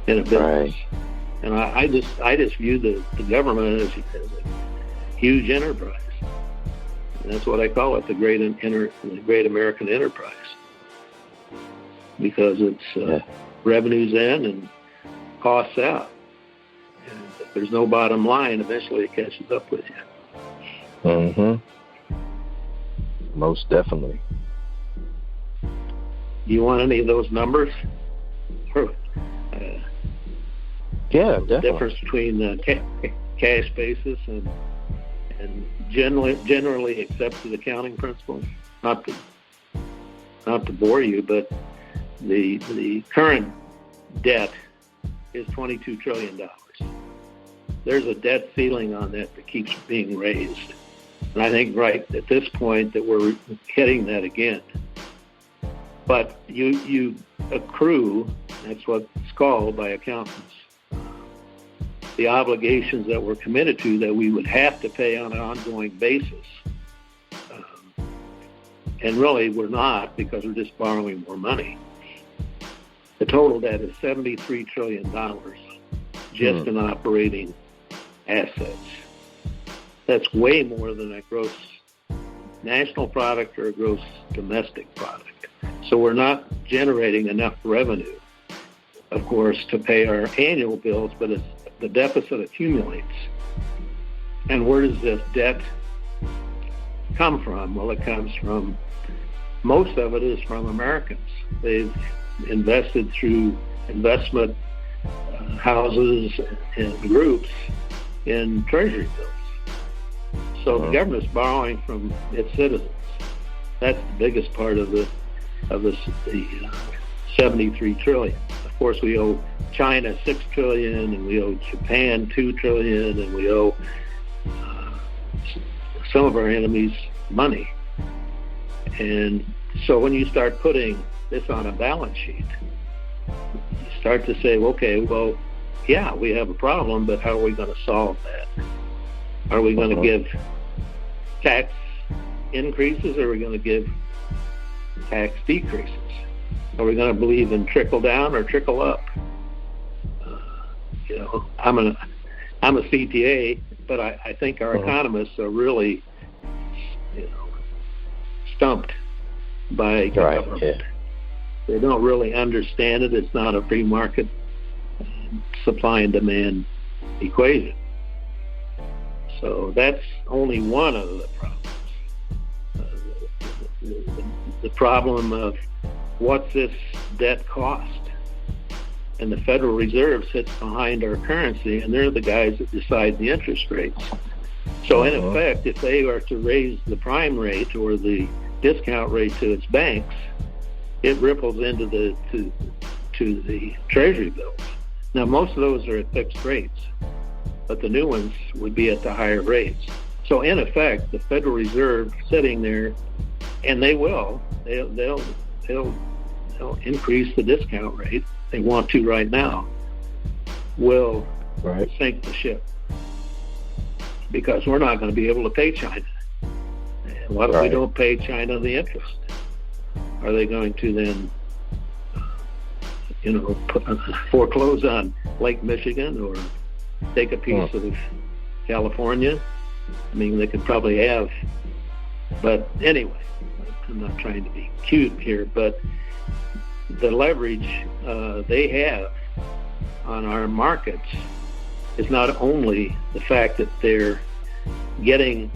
in a business. Right. And I just view the government as a huge enterprise. And that's what I call it, the great American enterprise. Because it's revenues in and costs out. And if there's no bottom line, eventually it catches up with you. Mm-hmm. Most definitely. Do you want any of those numbers? Yeah, the definitely. difference between the cash basis and generally accepted accounting principles. Not to bore you, but the current debt is $22 trillion. There's a debt ceiling on that keeps being raised. And I think right at this point that we're hitting that again. But you accrue, that's what it's called by accountants, the obligations that we're committed to that we would have to pay on an ongoing basis. And really we're not, because we're just borrowing more money. The total debt is $73 trillion just in operating assets. That's way more than a gross national product or a gross domestic product. So we're not generating enough revenue, of course, to pay our annual bills, but the deficit accumulates. And where does this debt come from? Well, it comes from, most of it is from Americans. They've invested through investment houses and groups in treasury bills. So the government's borrowing from its citizens. That's the biggest part of the 73 trillion. Of course, we owe China $6 trillion, and we owe Japan $2 trillion, and we owe some of our enemies money. And so when you start putting this on a balance sheet, you start to say, okay, well, yeah, we have a problem, but how are we going to solve that? Are we going to give tax increases, or are we going to give tax decreases? Are we going to believe in trickle down or trickle up? I'm a CTA, but I think our economists are really, stumped by government. Yeah. They don't really understand it. It's not a free market supply and demand equation. So that's only one of the problems. The problem of what's this debt cost? And the Federal Reserve sits behind our currency, and they're the guys that decide the interest rates. So in effect, if they are to raise the prime rate or the discount rate to its banks, it ripples into the treasury bills. Now, most of those are at fixed rates, but the new ones would be at the higher rates. So in effect, the Federal Reserve sitting there, and they'll increase the discount rate. They want to right now. Will sink the ship, because we're not going to be able to pay China. And what if we don't pay China the interest? Are they going to then, foreclose on Lake Michigan or take a piece of California? I mean, they could probably have. But anyway, I'm not trying to be cute here, but the leverage they have on our markets is not only the fact that they're getting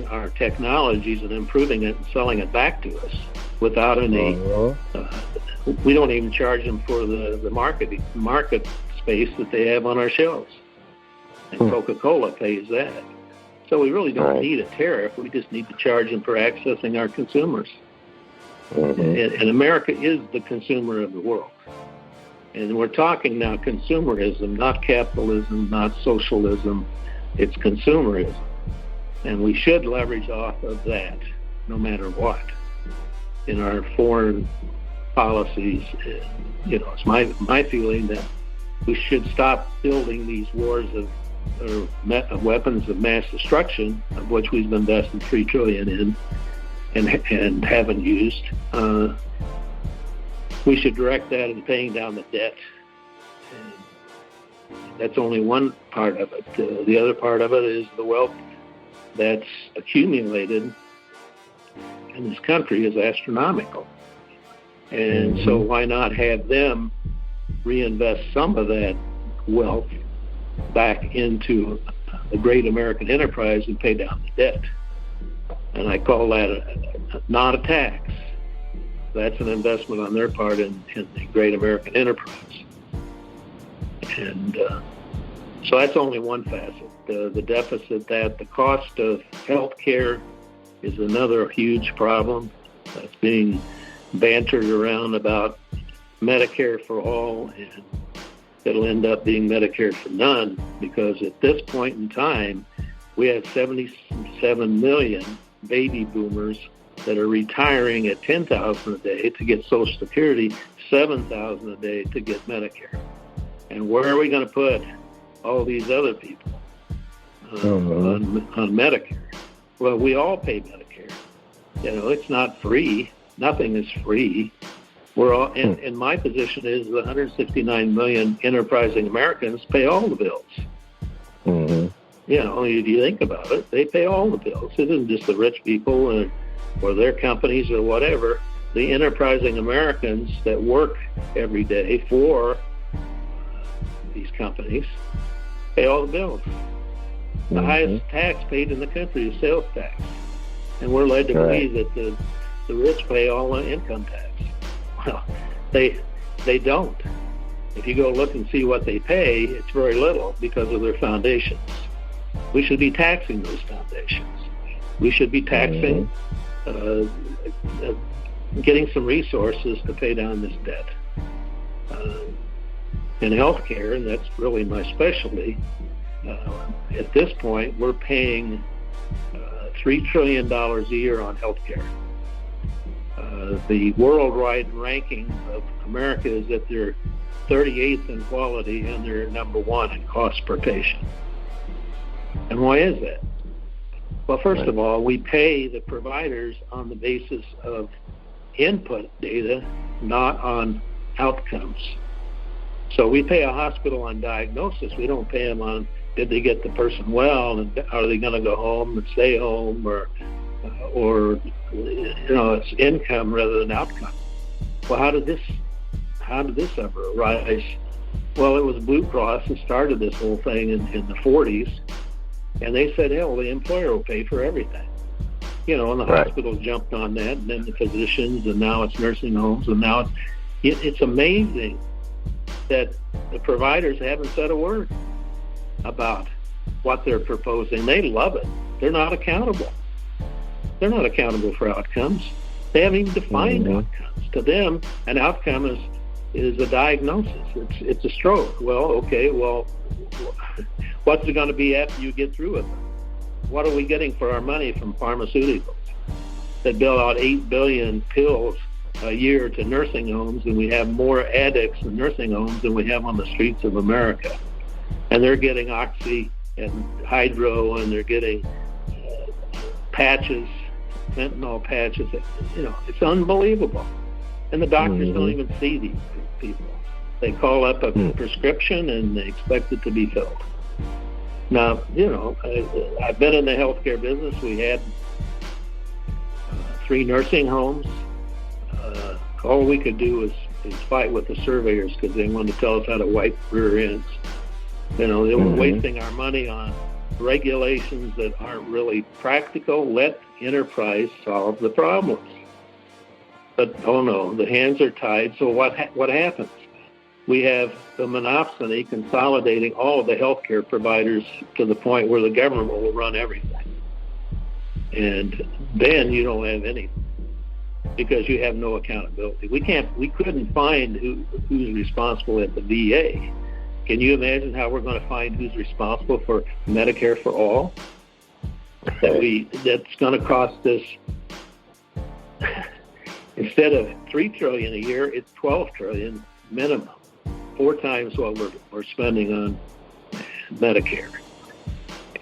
our technologies and improving it and selling it back to us without any. We don't even charge them for the market space that they have on our shelves, and Coca-Cola pays that. So we really don't need a tariff. We just need to charge them for accessing our consumers. And America is the consumer of the world. And we're talking now consumerism, not capitalism, not socialism. It's consumerism. And we should leverage off of that no matter what in our foreign policies. It's my feeling that we should stop building these wars of weapons of mass destruction, of which we've invested $3 trillion in and haven't used. We should direct that in paying down the debt that's only one part of it. The other part of it is the wealth that's accumulated in this country is astronomical. And so why not have them reinvest some of that wealth back into a great American enterprise and pay down the debt? And I call that not a tax. That's an investment on their part in the great American enterprise. And so that's only one facet. The deficit, that the cost of health care is another huge problem that's being bantered around about Medicare for all, and it'll end up being Medicare for none, because at this point in time, we have 77 million baby boomers that are retiring at $10,000 a day to get Social Security, $7,000 a day to get Medicare. And where are we going to put all these other people on Medicare? Well, we all pay Medicare. You know, it's not free. Nothing is free. We're all, and my position is the 169 million enterprising Americans pay all the bills. You know, if you think about it, they pay all the bills. It isn't just the rich people or their companies or whatever. The enterprising Americans that work every day for these companies pay all the bills. The highest tax paid in the country is sales tax. And we're led to believe that the rich pay all the income tax. Well, they don't. If you go look and see what they pay, it's very little because of their foundations. We should be taxing those foundations. We should be taxing, getting some resources to pay down this debt. In healthcare, and that's really my specialty, at this point, we're paying $3 trillion a year on healthcare. The worldwide ranking of America is that they're 38th in quality and they're number one in cost per patient. And why is that? Well, first of all, we pay the providers on the basis of input data, not on outcomes. So we pay a hospital on diagnosis. We don't pay them on did they get the person well, and are they going to go home and stay home, or you know, it's income rather than outcome. Well, how did this ever arise? Well, it was Blue Cross that started this whole thing in the 40s, and they said, hell, the employer will pay for everything. You know, and the hospitals jumped on that, and then the physicians, and now it's nursing homes, and now it's amazing that the providers haven't said a word about what they're proposing. They love it. They're not accountable. They're not accountable for outcomes. They haven't even defined outcomes. To them, an outcome is a diagnosis. It's a stroke. Well, okay, what's it going to be after you get through with it? What are we getting for our money from pharmaceuticals that bill out 8 billion pills a year to nursing homes, and we have more addicts in nursing homes than we have on the streets of America? And they're getting Oxy and Hydro, and they're getting patches, fentanyl patches. You know, it's unbelievable. And the doctors don't even see these people. They call up a prescription and they expect it to be filled. Now, you know, I've been in the healthcare business. We had 3 nursing homes. All we could do is fight with the surveyors because they wanted to tell us how to wipe rear ends. You know, they were wasting our money on regulations that aren't really practical. Let enterprise solve the problems. But, oh no, the hands are tied. So what happens? We have the monopoly consolidating all of the healthcare providers to the point where the government will run everything. And then you don't have anything because you have no accountability. We couldn't find who's responsible at the VA. Can you imagine how we're going to find who's responsible for Medicare for all? That's going to cost us, instead of $3 trillion a year, it's $12 trillion minimum, 4 times what we're spending on Medicare.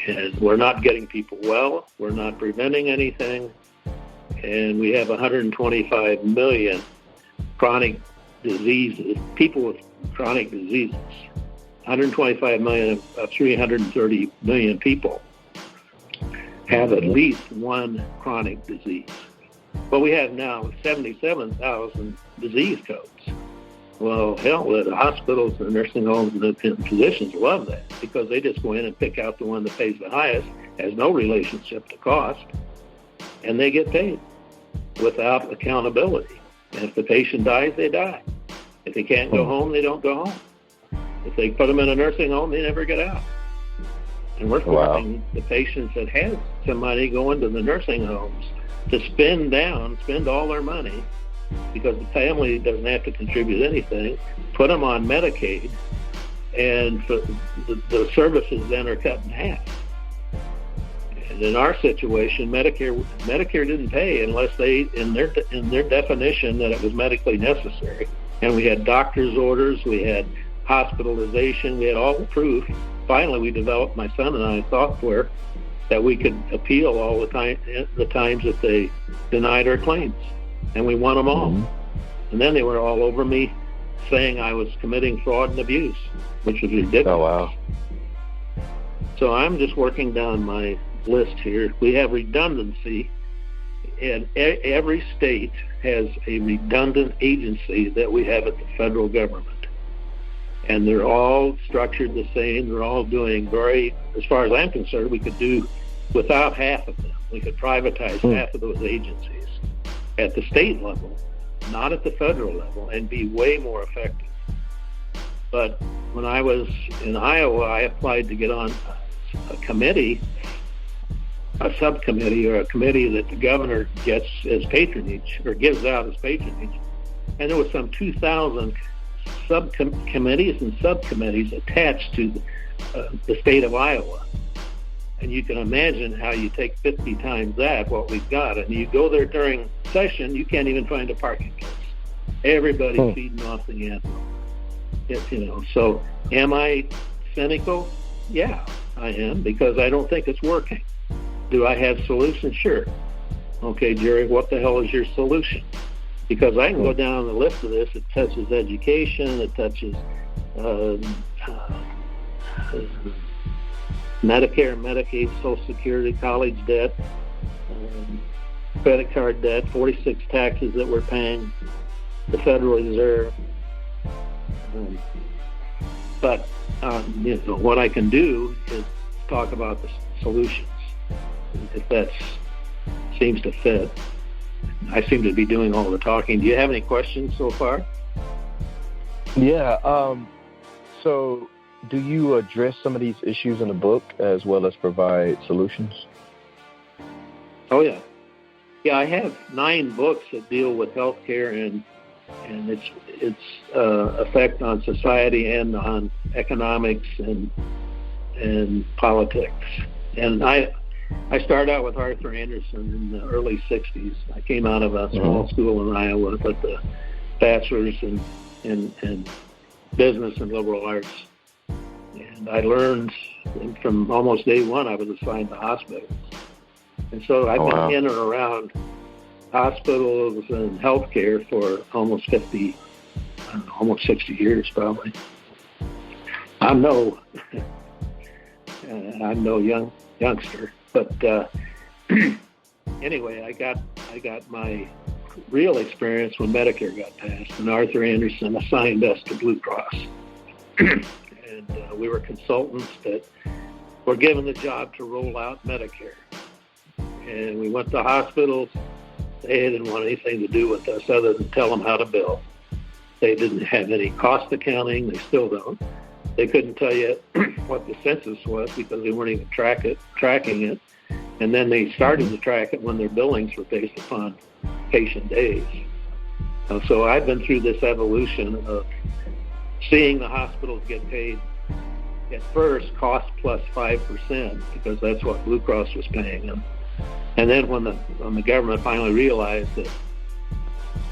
And we're not getting people well. We're not preventing anything. And we have 125 million chronic diseases, people with chronic diseases. 125 million of 330 million people have at least one chronic disease. Well, we have now 77,000 disease codes. Well, hell, the hospitals, the nursing homes, and the physicians love that because they just go in and pick out the one that pays the highest, has no relationship to cost, and they get paid without accountability. And if the patient dies, they die. If they can't go home, they don't go home. If they put them in a nursing home, they never get out. And we're forcing the patients that have some money going to the nursing homes to spend all their money because the family doesn't have to contribute anything, put them on Medicaid, and the services then are cut in half. And in our situation, Medicare didn't pay unless they, in their definition, that it was medically necessary. And we had doctor's orders, we had hospitalization, we had all the proof. Finally, we developed, my son and I, software that we could appeal all the times that they denied our claims, and we won them all. And then they were all over me saying I was committing fraud and abuse, which was ridiculous. Oh, wow. So I'm just working down my list here. We have redundancy, and every state has a redundant agency that we have at the federal government. And they're all structured the same. They're all doing as far as I'm concerned, we could do without half of them. We could privatize half of those agencies at the state level, not at the federal level, and be way more effective. But when I was in Iowa, I applied to get on a committee, a subcommittee, or a committee that the governor gets as patronage, or gives out as patronage. And there was some 2,000 subcommittees and subcommittees attached to the state of Iowa. And you can imagine how you take 50 times that, what we've got, and you go there during session, you can't even find a parking place. Everybody's feeding off the anthem. So am I cynical? Yeah, I am, because I don't think it's working. Do I have solutions? Sure. Okay, Jerry, what the hell is your solution? Because I can go down the list of this. It touches education. It touches Medicare, Medicaid, Social Security, college debt, credit card debt, 46 taxes that we're paying, the Federal Reserve. But what I can do is talk about the solutions, if that seems to fit. I seem to be doing all the talking. Do you have any questions so far? Yeah. So do you address some of these issues in the book as well as provide solutions? Oh, yeah. Yeah, I have 9 books that deal with healthcare and its effect on society and on economics and politics. And I started out with Arthur Anderson in the early 60s. I came out of a small school in Iowa with a bachelor's in business and liberal arts. And I learned from almost day one I was assigned to hospitals. And so I've been in and around hospitals and healthcare for almost 60 years probably. I'm no youngster. But anyway, I got my real experience when Medicare got passed, and Arthur Anderson assigned us to Blue Cross. And we were consultants that were given the job to roll out Medicare. And we went to hospitals. They didn't want anything to do with us other than tell them how to bill. They didn't have any cost accounting. They still don't. They couldn't tell you what the census was because they weren't even tracking it. And then they started to track it when their billings were based upon patient days. So I've been through this evolution of seeing the hospitals get paid at first cost plus 5% because that's what Blue Cross was paying them. And then when the government finally realized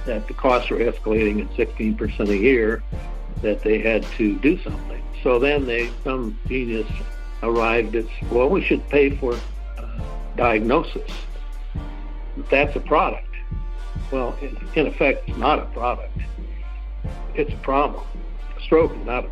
that the costs were escalating at 16% a year, that they had to do something. So then some genius arrived at, well, we should pay for diagnosis. That's a product. Well, in effect, it's not a product. It's a problem. A stroke is not a